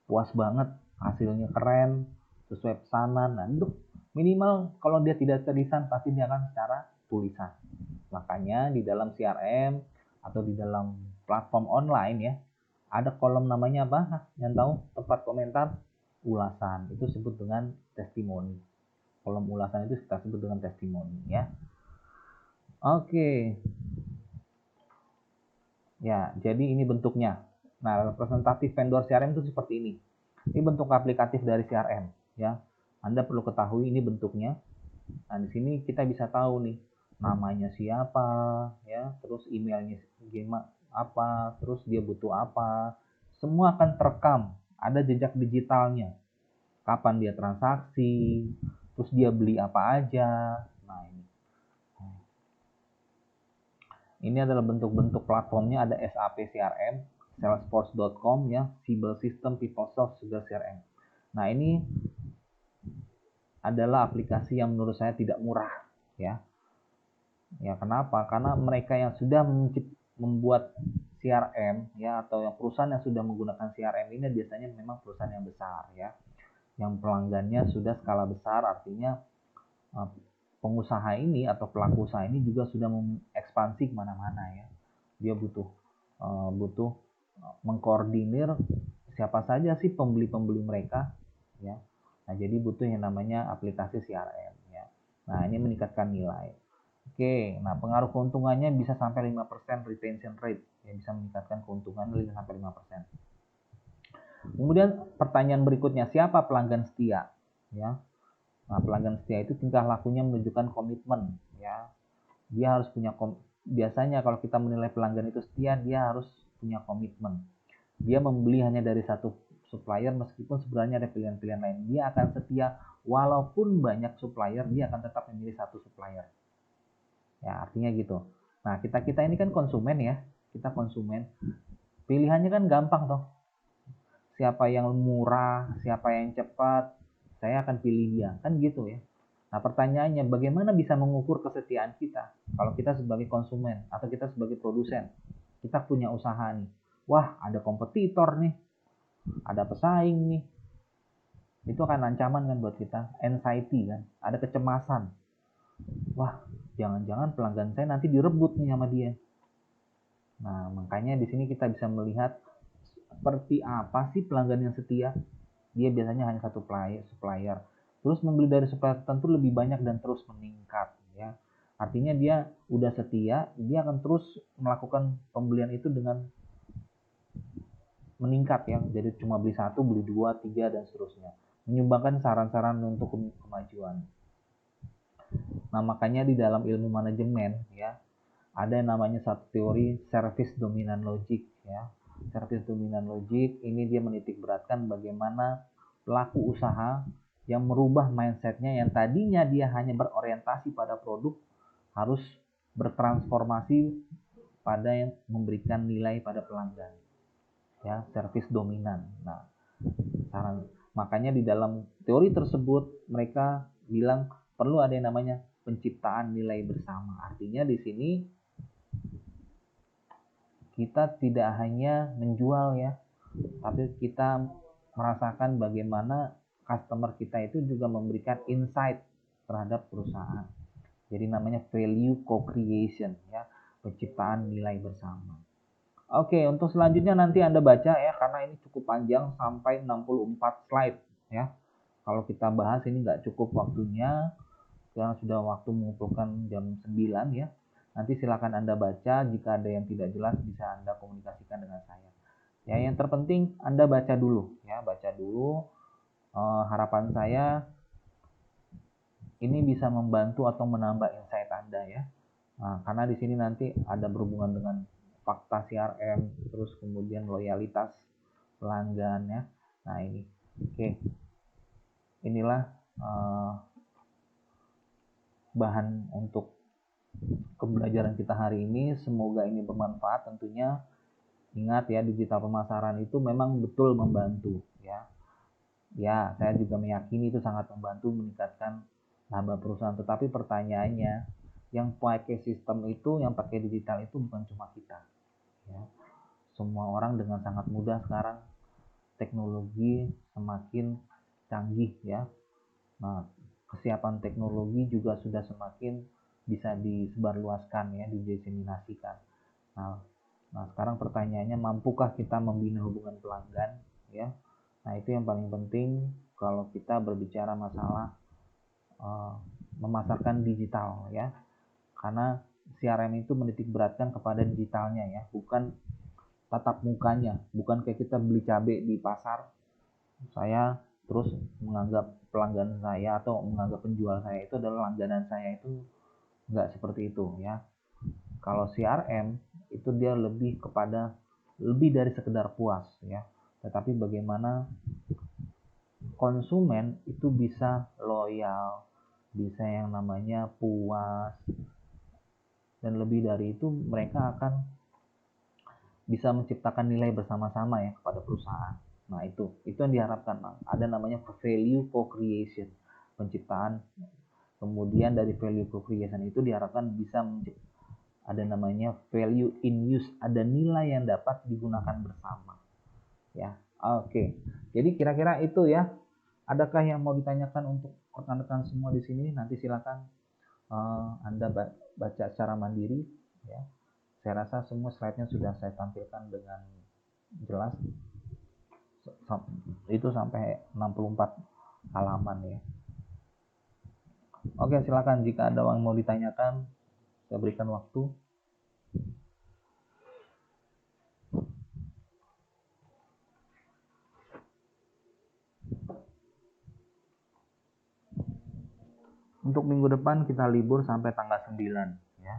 puas banget, hasilnya keren, sesuai pesanan. Nah, itu minimal kalau dia tidak terlisan pasti dia akan secara tulisan. Makanya di dalam CRM atau di dalam platform online ya, ada kolom namanya apa? Yang tahu? Tempat komentar ulasan. Itu disebut dengan testimoni. Kolom ulasan itu kita sebut dengan testimoni ya. Oke. Ya, jadi ini bentuknya. Nah, representatif vendor CRM itu seperti ini. Ini bentuk aplikatif dari CRM ya. Anda perlu ketahui ini bentuknya. Nah, di sini kita bisa tahu nih namanya siapa ya, terus emailnya gimana apa, terus dia butuh apa. Semua akan terekam, ada jejak digitalnya. Kapan dia transaksi, terus dia beli apa aja. Nah, ini adalah bentuk-bentuk platformnya, ada SAP CRM, Salesforce.com ya, Siebel System, PeopleSoft juga CRM. Nah, ini adalah aplikasi yang menurut saya tidak murah ya. Ya, kenapa? Karena mereka yang sudah membuat CRM ya, atau yang perusahaan yang sudah menggunakan CRM ini biasanya memang perusahaan yang besar ya. Yang pelanggannya sudah skala besar, artinya pengusaha ini atau pelaku usaha ini juga sudah mengekspansi kemana-mana ya. Dia butuh mengkoordinir siapa saja sih pembeli-pembeli mereka ya. Nah, jadi butuh yang namanya aplikasi CRM ya. Nah, ini meningkatkan nilai. Oke, nah pengaruh keuntungannya bisa sampai 5% retention rate, yang bisa meningkatkan keuntungan 5 sampai 5%. Kemudian pertanyaan berikutnya, siapa pelanggan setia? Ya. Nah, pelanggan setia itu tingkah lakunya menunjukkan komitmen ya. Dia harus punya biasanya kalau kita menilai pelanggan itu setia, dia harus punya komitmen. Dia membeli hanya dari satu supplier meskipun sebenarnya ada pilihan-pilihan lain. Dia akan setia walaupun banyak supplier, dia akan tetap memilih satu supplier. Ya, artinya gitu. Nah, kita ini kan konsumen ya. Kita konsumen. Pilihannya kan gampang toh. Siapa yang murah, siapa yang cepat, saya akan pilih dia. Kan gitu ya. Nah, pertanyaannya bagaimana bisa mengukur kesetiaan kita? Kalau kita sebagai konsumen atau kita sebagai produsen, kita punya usaha nih. Wah, ada kompetitor nih. Ada pesaing nih. Itu akan ancaman kan buat kita. Anxiety kan. Ada kecemasan. Wah, jangan-jangan pelanggan saya nanti direbut nih sama dia. Nah, makanya di sini kita bisa melihat seperti apa sih pelanggan yang setia. Dia biasanya hanya satu supplier. Terus membeli dari supplier tertentu lebih banyak dan terus meningkat ya. Artinya dia udah setia, dia akan terus melakukan pembelian itu dengan meningkat ya. Jadi cuma beli satu, beli dua, tiga dan seterusnya. Menyumbangkan saran-saran untuk kemajuan. Nah, makanya di dalam ilmu manajemen ya, ada yang namanya satu teori service dominant logic ya. Service dominant logic ini dia menitik beratkan bagaimana pelaku usaha yang merubah mindsetnya yang tadinya dia hanya berorientasi pada produk harus bertransformasi pada yang memberikan nilai pada pelanggan ya, service dominan. Nah, makanya di dalam teori tersebut mereka bilang perlu ada yang namanya penciptaan nilai bersama. Artinya di sini kita tidak hanya menjual ya, tapi kita merasakan bagaimana customer kita itu juga memberikan insight terhadap perusahaan. Jadi namanya value co-creation ya, penciptaan nilai bersama. Oke, untuk selanjutnya nanti Anda baca ya, karena ini cukup panjang sampai 64 slide ya. Kalau kita bahas ini nggak cukup waktunya, karena sudah waktu mengumpulkan jam 9 ya. Nanti silakan Anda baca, jika ada yang tidak jelas bisa Anda komunikasikan dengan saya. Ya, yang terpenting Anda baca dulu ya, baca dulu. Harapan saya ini bisa membantu atau menambah insight Anda ya. Nah, karena di sini nanti ada berhubungan dengan fakta CRM, terus kemudian loyalitas pelanggan ya. Nah, ini. Oke. Inilah bahan untuk pembelajaran kita hari ini. Semoga ini bermanfaat tentunya. Ingat ya, digital pemasaran itu memang betul membantu ya. Ya, saya juga meyakini itu sangat membantu meningkatkan laba perusahaan. Tetapi pertanyaannya, yang pakai sistem itu, yang pakai digital itu bukan cuma kita. Ya. Semua orang dengan sangat mudah sekarang teknologi semakin canggih ya. Nah, kesiapan teknologi juga sudah semakin bisa disebarluaskan ya, didiseminasikan. Nah, sekarang pertanyaannya, mampukah kita membina hubungan pelanggan ya? Nah, itu yang paling penting kalau kita berbicara masalah memasarkan digital ya. Karena CRM itu menitik beratkan kepada digitalnya ya, bukan tatap mukanya. Bukan kayak kita beli cabai di pasar, saya terus menganggap pelanggan saya atau menganggap penjual saya itu adalah langganan saya, itu nggak seperti itu ya. Kalau CRM itu dia lebih kepada lebih dari sekedar puas ya, tetapi bagaimana konsumen itu bisa loyal, bisa yang namanya puas, dan lebih dari itu mereka akan bisa menciptakan nilai bersama-sama ya kepada perusahaan. Nah, itu yang diharapkan, Bang. Ada namanya value co-creation, penciptaan. Kemudian dari value co-creation itu diharapkan bisa ada namanya value in use, ada nilai yang dapat digunakan bersama. Ya, oke. Jadi kira-kira itu ya. Adakah yang mau ditanyakan untuk rekan-rekan semua di sini? Nanti silakan Anda baca secara mandiri ya. Saya rasa semua slide-nya sudah saya tampilkan dengan jelas. Itu sampai 64 halaman ya. Oke, silakan jika ada yang mau ditanyakan, saya berikan waktu. Untuk minggu depan kita libur sampai tanggal 9 ya.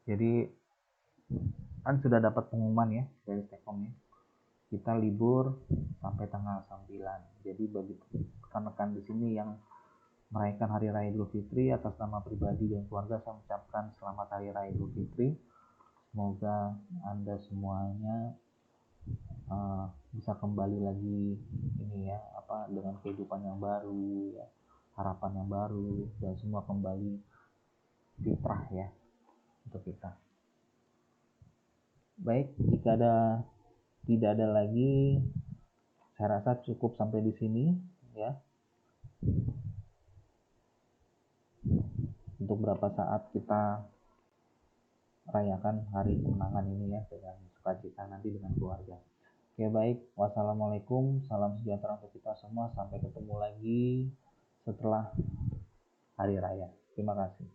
Jadi kan sudah dapat pengumuman ya dari Telkomnya. Kita libur sampai tanggal 9. Jadi bagi rekan-rekan di sini yang merayakan Hari Raya Idul Fitri, atas nama pribadi dan keluarga saya mengucapkan selamat Hari Raya Idul Fitri. Semoga Anda semuanya bisa kembali lagi ini ya, dengan kehidupan yang baru ya, harapan yang baru, dan semua kembali fitrah ya untuk kita. Baik, jika tidak ada lagi, saya rasa cukup sampai di sini ya. Untuk berapa saat kita rayakan hari kemenangan ini ya dengan sukacita nanti dengan keluarga. Oke, baik. Wassalamualaikum, salam sejahtera untuk kita semua. Sampai ketemu lagi setelah hari raya. Terima kasih.